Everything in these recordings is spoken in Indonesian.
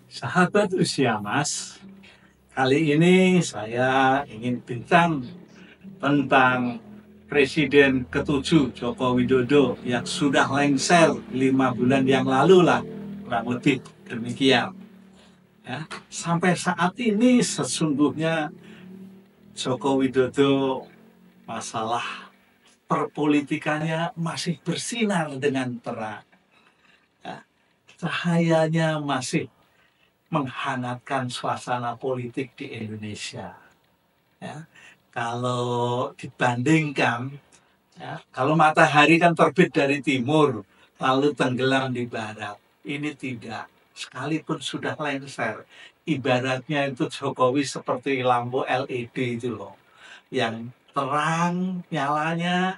Sahabat usia Mas, kali ini saya ingin bincang tentang Presiden ke-7 Joko Widodo yang sudah lengser 5 bulan yang lalu lah, kurang lebih demikian. Ya, sampai saat ini sesungguhnya Joko Widodo masalah perpolitikannya masih bersinar dengan terang. Ya, cahayanya masih menghangatkan suasana politik di Indonesia. Ya, kalau dibandingkan, ya, kalau matahari kan terbit dari timur, lalu tenggelam di barat. Ini tidak, sekalipun sudah lengser. Ibaratnya itu Jokowi seperti lampu LED itu loh, yang terang nyalanya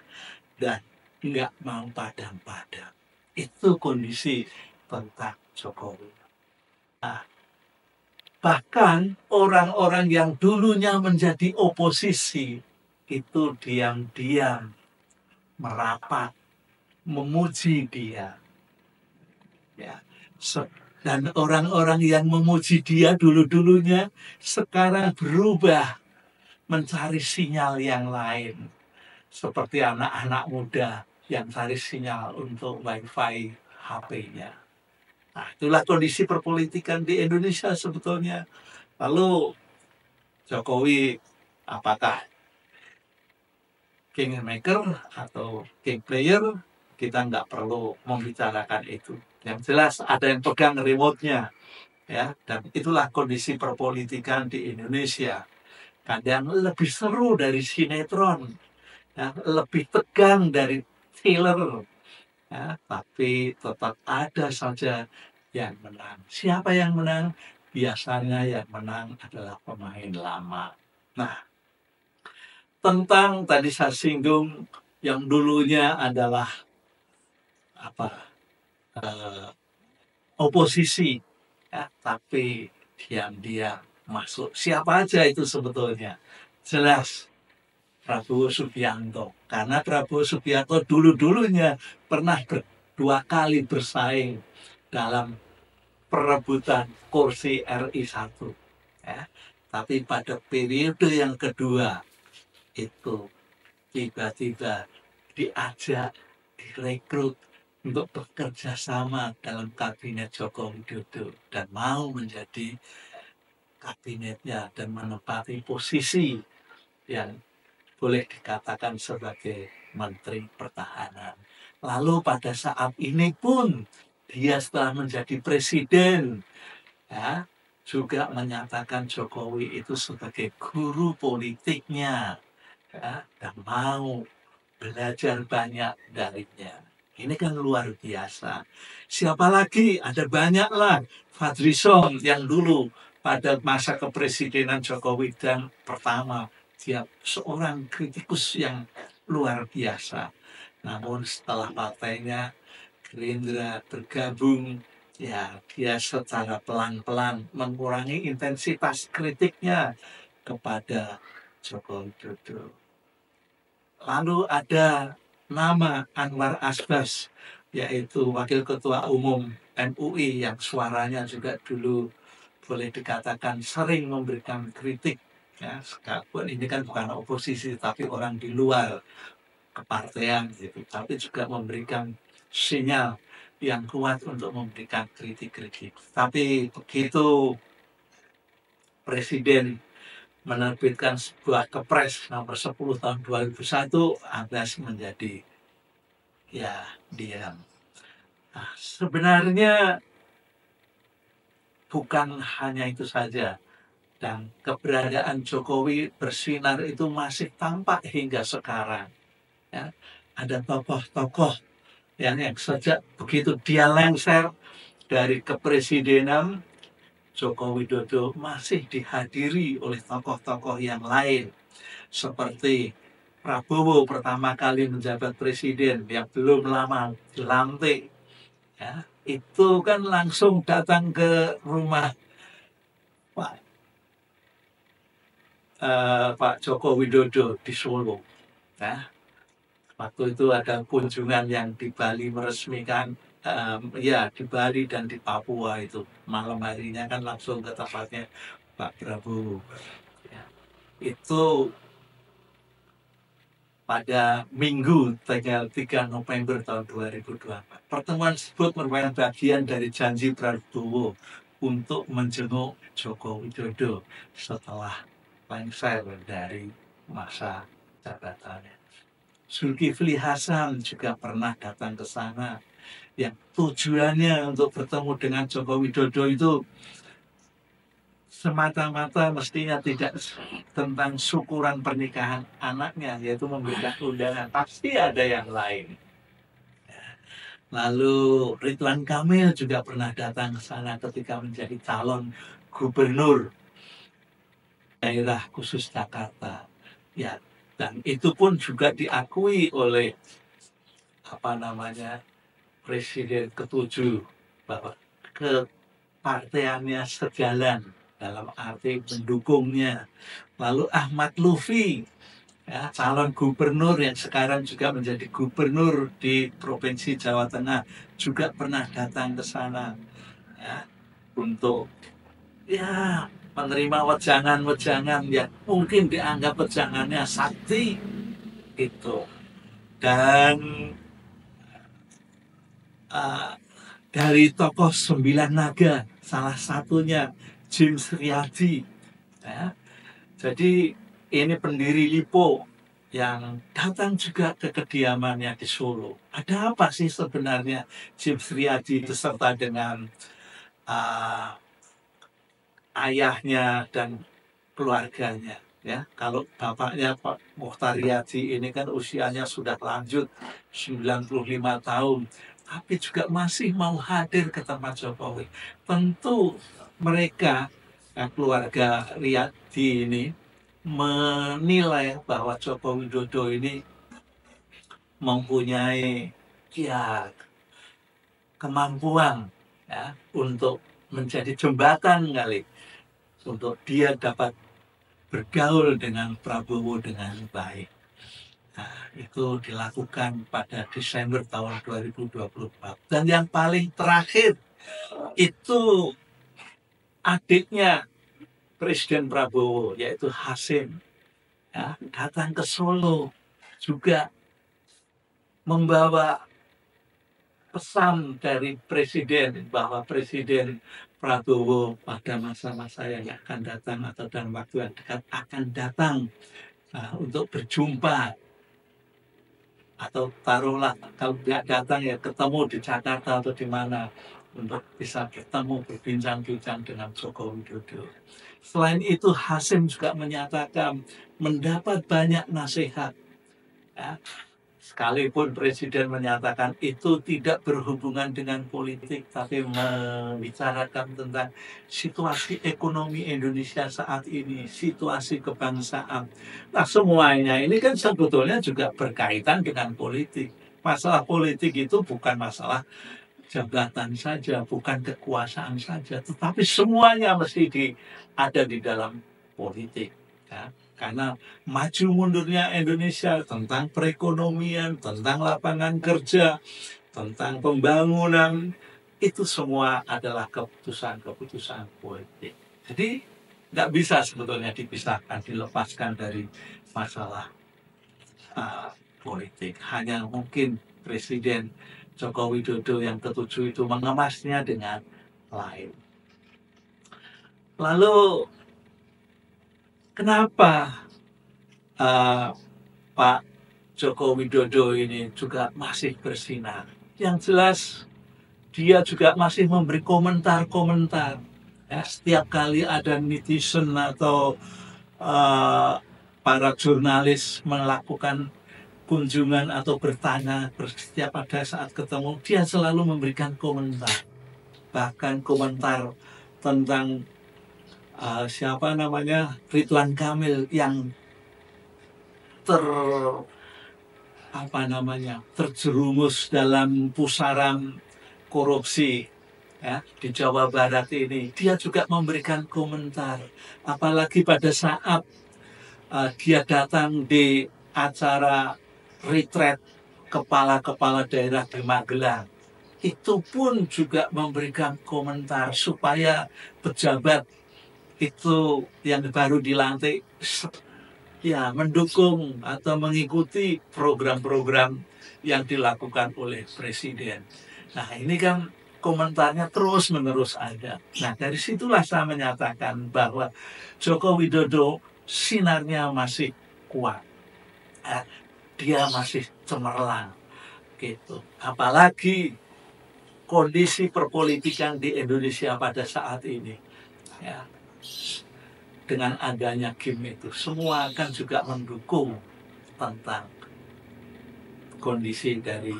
dan nggak mau padam-padam. Itu kondisi tentang Jokowi. Nah, bahkan orang-orang yang dulunya menjadi oposisi itu diam-diam merapat memuji dia. Ya. Dan orang-orang yang memuji dia dulu-dulunya sekarang berubah mencari sinyal yang lain. Seperti anak-anak muda yang cari sinyal untuk wifi HP-nya. Nah, itulah kondisi perpolitikan di Indonesia sebetulnya. Lalu Jokowi apakah kingmaker atau king player, kita nggak perlu membicarakan itu. Yang jelas ada yang pegang remote-nya, ya. Dan itulah kondisi perpolitikan di Indonesia. Kadang lebih seru dari sinetron, ya, lebih tegang dari thriller, ya, tapi tetap ada saja yang menang. Siapa yang menang? Biasanya yang menang adalah pemain lama. Nah, tentang tadi saya singgung yang dulunya adalah apa eh, oposisi, ya, tapi diam-diam masuk. Siapa aja itu sebetulnya? Jelas Prabowo Subianto. Karena Prabowo Subianto dulu-dulunya pernah dua kali bersaing dalam perebutan kursi RI 1. Ya. Tapi pada periode yang kedua itu tiba-tiba diajak, direkrut untuk bekerja sama dalam kabinet Joko Widodo dan mau menjadi kabinetnya dan menempati posisi yang boleh dikatakan sebagai Menteri Pertahanan. Lalu pada saat ini pun dia setelah menjadi presiden, ya, juga menyatakan Jokowi itu sebagai guru politiknya, ya, dan mau belajar banyak darinya. Ini kan luar biasa. Siapa lagi? Ada banyak lah. Fadlizon yang dulu pada masa kepresidenan Jokowi dan pertama, dia seorang kritikus yang luar biasa. Namun setelah partainya Gerindra bergabung, ya dia secara pelan-pelan mengurangi intensitas kritiknya kepada Joko Widodo. Lalu ada nama Anwar Asbas, yaitu Wakil Ketua Umum MUI yang suaranya juga dulu boleh dikatakan sering memberikan kritik. Ya, sekalipun ini kan bukan oposisi, tapi orang di luar kepartean gitu, tapi juga memberikan sinyal yang kuat untuk memberikan kritik-kritik. Tapi begitu Presiden menerbitkan sebuah kepres nomor 10 tahun 2001, Abbas menjadi ya diam. Nah, sebenarnya bukan hanya itu saja, dan keberadaan Jokowi bersinar itu masih tampak hingga sekarang. Ya, ada tokoh-tokoh yang sejak begitu dia lengser dari kepresidenan, Joko Widodo masih dihadiri oleh tokoh-tokoh yang lain seperti Prabowo pertama kali menjabat presiden yang belum lama dilantik, ya, itu kan langsung datang ke rumah Pak Pak Joko Widodo di Solo. Ya. Waktu itu ada kunjungan yang di Bali meresmikan. ya di Bali dan di Papua itu malam harinya kan langsung ke tempatnya Pak Prabowo. Ya. Itu pada Minggu tanggal 3 November tahun 2024. Pertemuan tersebut merupakan bagian dari janji Prabowo untuk menjenguk Joko Widodo setelah lengser dari masa jabatannya. Zulkifli Hasan juga pernah datang ke sana, yang tujuannya untuk bertemu dengan Joko Widodo itu semata-mata mestinya tidak tentang syukuran pernikahan anaknya, yaitu memberikan undangan. Pasti ada yang lain. Lalu Ridwan Kamil juga pernah datang ke sana ketika menjadi calon gubernur daerah khusus Jakarta. Ya, dan itu pun juga diakui oleh Presiden ke-7 bahwa keparteannya sejalan dalam arti mendukungnya. Lalu Ahmad Lutfi, ya, calon gubernur yang sekarang juga menjadi gubernur di Provinsi Jawa Tengah, juga pernah datang ke sana, ya, untuk ya menerima wejangan-wejangan yang mungkin dianggap wejangannya sakti itu. Dan dari tokoh Sembilan Naga, salah satunya James Riyadi, ya. Jadi ini pendiri LIPO yang datang juga ke kediamannya di Solo. Ada apa sih sebenarnya James Riyadi beserta dengan ayahnya dan keluarganya? Ya, kalau bapaknya Pak Muhtar Riyadi ini kan usianya sudah lanjut 95 tahun, tapi juga masih mau hadir ke tempat Jokowi. Tentu mereka, keluarga Riyadi ini menilai bahwa Joko Widodo ini mempunyai ya kemampuan, ya, untuk menjadi jembatan kali untuk dia dapat bergaul dengan Prabowo dengan baik. Nah, itu dilakukan pada Desember tahun 2024. Dan yang paling terakhir itu adiknya Presiden Prabowo, yaitu Hasim, ya, datang ke Solo juga membawa pesan dari Presiden bahwa Presiden Prabowo pada masa-masa yang akan datang atau dalam waktu yang dekat akan datang untuk berjumpa, atau taruhlah kalau tidak datang ya ketemu di Jakarta atau di mana untuk bisa bertemu berbincang-bincang dengan Joko Widodo. Selain itu Hasim juga menyatakan mendapat banyak nasihat, ya. Sekalipun Presiden menyatakan itu tidak berhubungan dengan politik, tapi membicarakan tentang situasi ekonomi Indonesia saat ini, situasi kebangsaan. Nah, semuanya ini kan sebetulnya juga berkaitan dengan politik. Masalah politik itu bukan masalah jabatan saja, bukan kekuasaan saja, tetapi semuanya mesti ada di dalam politik, ya. Karena maju mundurnya Indonesia tentang perekonomian, tentang lapangan kerja, tentang pembangunan, itu semua adalah keputusan-keputusan politik. Jadi nggak bisa sebetulnya dipisahkan, dilepaskan dari masalah politik. Hanya mungkin Presiden Joko Widodo yang ke-7 itu mengemasnya dengan lain. Lalu kenapa Pak Joko Widodo ini juga masih bersinar? Yang jelas dia juga masih memberi komentar-komentar. Ya, setiap kali ada netizen atau para jurnalis melakukan kunjungan atau bertanya setiap pada saat ketemu, dia selalu memberikan komentar. Bahkan komentar tentang Ridwan Kamil yang terjerumus dalam pusaran korupsi, ya, di Jawa Barat ini. Dia juga memberikan komentar, apalagi pada saat dia datang di acara retreat kepala-kepala daerah di Magelang. itu pun juga memberikan komentar supaya pejabat itu yang baru dilantik ya mendukung atau mengikuti program-program yang dilakukan oleh presiden. Nah ini kan komentarnya terus-menerus ada. Nah dari situlah saya menyatakan bahwa Joko Widodo sinarnya masih kuat. Eh, dia masih cemerlang gitu. Apalagi kondisi perpolitikan di Indonesia pada saat ini. Ya, dengan adanya game itu, semua akan juga mendukung tentang kondisi dari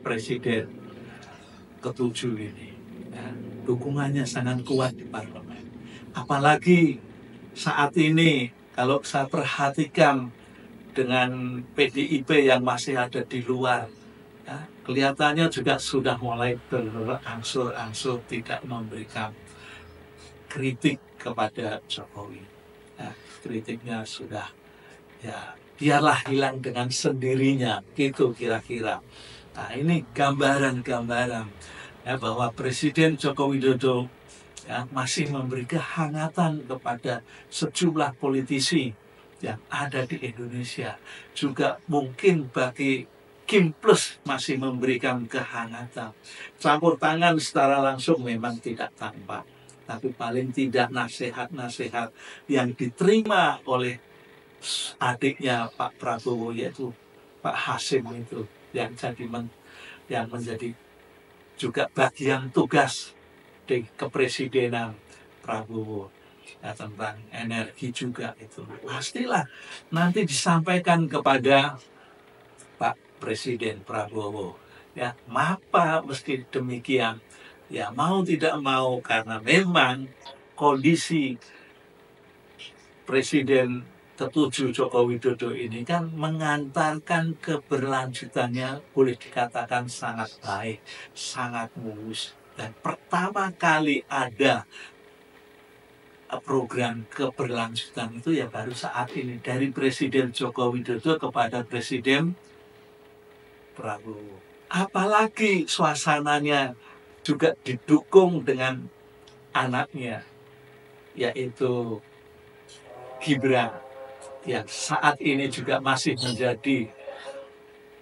presiden ketujuh ini. Ya, dukungannya sangat kuat di parlemen. Apalagi saat ini kalau saya perhatikan dengan PDIP yang masih ada di luar, ya, kelihatannya juga sudah mulai berangsur-angsur tidak memberikan kritik kepada Jokowi. Ya, kritiknya sudah ya biarlah hilang dengan sendirinya gitu kira-kira. Nah ini gambaran-gambaran ya, bahwa Presiden Joko Widodo ya, masih memberi kehangatan kepada sejumlah politisi yang ada di Indonesia. Juga mungkin bagi Kim Plus masih memberikan kehangatan. Campur tangan secara langsung memang tidak tampak, tapi paling tidak nasihat-nasihat yang diterima oleh adiknya Pak Prabowo yaitu Pak Hasim itu yang yang menjadi juga bagian tugas di kepresidenan Prabowo ya, tentang energi juga itu pastilah nanti disampaikan kepada Pak Presiden Prabowo ya mengapa mesti demikian ya mau tidak mau karena memang kondisi Presiden ketujuh Joko Widodo ini kan mengantarkan keberlanjutannya boleh dikatakan sangat baik, sangat mulus. Dan pertama kali ada program keberlanjutan itu ya baru saat ini dari Presiden Joko Widodo kepada Presiden Prabowo. Apalagi suasananya juga didukung dengan anaknya yaitu Gibran yang saat ini juga masih menjadi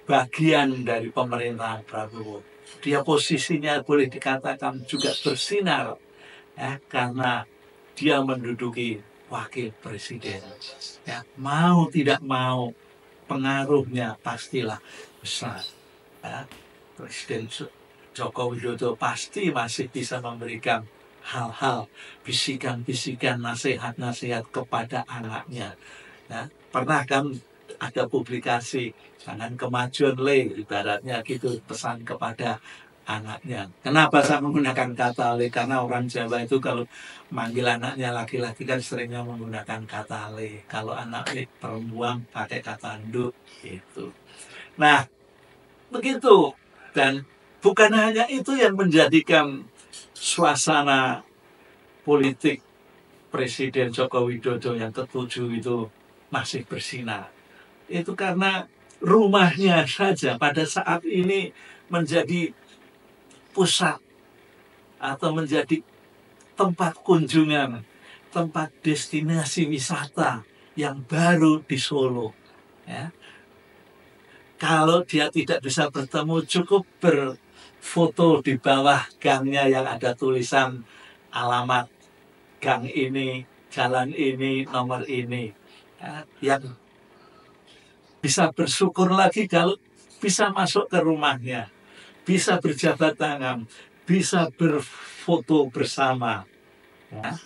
bagian dari pemerintahan Prabowo. Dia posisinya boleh dikatakan juga bersinar ya, karena dia menduduki wakil presiden. Ya, mau tidak mau pengaruhnya pastilah besar. Ya, Presiden Joko Widodo pasti masih bisa memberikan hal-hal, bisikan-bisikan, nasihat-nasihat kepada anaknya. Ya, pernah kan ada publikasi jangan kemajuan ibaratnya gitu pesan kepada anaknya. Kenapa saya menggunakan kata le? Karena orang Jawa itu kalau manggil anaknya laki-laki kan seringnya menggunakan kata le. Kalau anak perempuan pakai kata nduk gitu. Nah begitu dan bukan hanya itu yang menjadikan suasana politik Presiden Joko Widodo yang ketujuh itu masih bersinar. Itu karena rumahnya saja pada saat ini menjadi pusat atau menjadi tempat kunjungan, tempat destinasi wisata yang baru di Solo. Ya. Kalau dia tidak bisa bertemu, cukup berfoto di bawah gangnya yang ada tulisan alamat gang ini, jalan ini, nomor ini. Ya, yang bisa bersyukur lagi kalau bisa masuk ke rumahnya, bisa berjabat tangan, bisa berfoto bersama. Ya.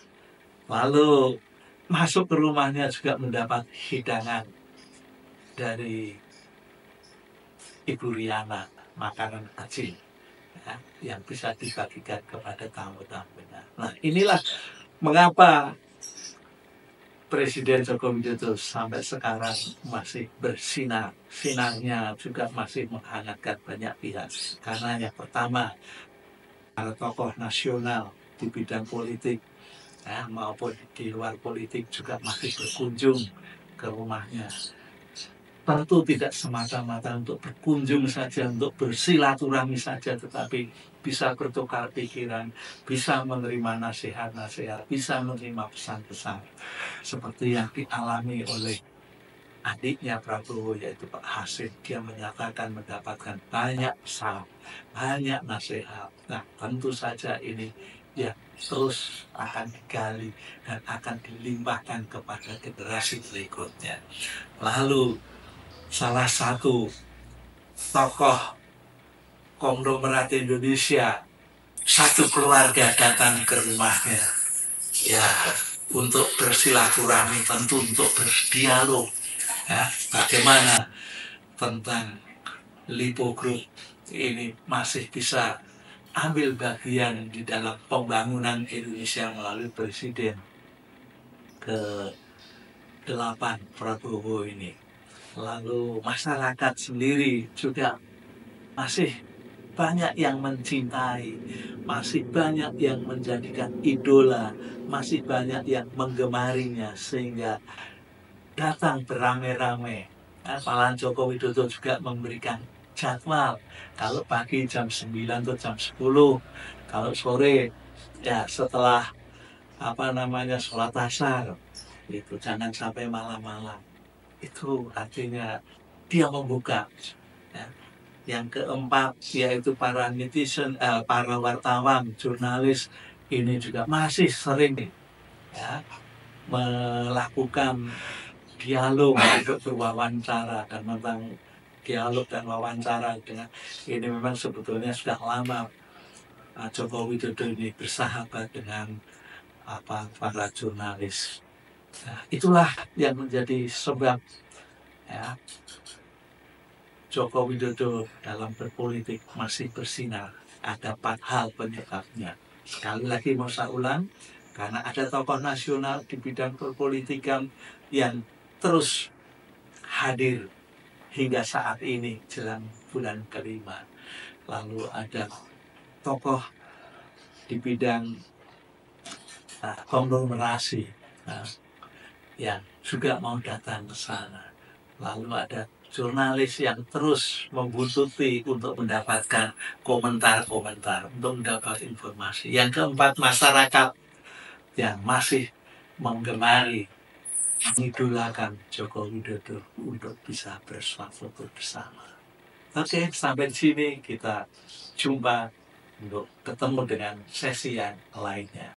Lalu masuk ke rumahnya juga mendapat hidangan dari Ibu Riana, makanan kecil ya, yang bisa dibagikan kepada tamu-tamunya. Nah inilah mengapa Presiden Joko Widodo sampai sekarang masih bersinar. Sinarnya juga masih menghangatkan banyak pihak. Karena yang pertama, para tokoh nasional di bidang politik ya, maupun di luar politik juga masih berkunjung ke rumahnya. tentu tidak semata-mata untuk berkunjung saja, untuk bersilaturahmi saja, tetapi bisa bertukar pikiran, bisa menerima nasihat-nasihat, bisa menerima pesan-pesan seperti yang dialami oleh adiknya Prabowo, yaitu Pak Hasim. Dia menyatakan mendapatkan banyak pesan, banyak nasihat. Nah, tentu saja ini ya terus akan digali dan akan dilimpahkan kepada generasi berikutnya. Lalu salah satu tokoh konglomerat Indonesia, satu keluarga datang ke rumahnya, ya, untuk bersilaturahmi, tentu untuk berdialog, ya, bagaimana tentang Lipo Group ini masih bisa ambil bagian di dalam pembangunan Indonesia melalui Presiden ke-8 Prabowo ini. Lalu masyarakat sendiri juga masih banyak yang mencintai, masih banyak yang menjadikan idola, masih banyak yang menggemarinya, sehingga datang beramai-ramai. Malahan Joko Widodo juga memberikan jadwal, kalau pagi jam 9 atau jam 10, kalau sore ya setelah sholat asar, itu jangan sampai malam-malam. Itu artinya dia membuka, ya. Yang keempat yaitu para netizen, para wartawan, jurnalis ini juga masih sering, ya, melakukan dialog untuk berwawancara. Dan tentang dialog dan wawancara dengan ini memang sebetulnya sudah lama Joko Widodo ini bersahabat dengan para jurnalis. Nah, itulah yang menjadi sebab, ya, Joko Widodo dalam berpolitik masih bersinar. Ada 4 hal penyebabnya. Sekali lagi mau saya ulang, karena ada tokoh nasional di bidang perpolitikan yang terus hadir hingga saat ini jelang bulan kelima. Lalu ada tokoh di bidang konglomerasi yang juga mau datang ke sana. Lalu ada jurnalis yang terus membuntuti untuk mendapatkan komentar-komentar, untuk mendapat informasi. Yang keempat, masyarakat yang masih menggemari, mengidolakan Joko Widodo untuk bisa bersuah foto bersama. Oke, sampai sini kita jumpa untuk ketemu dengan sesi yang lainnya.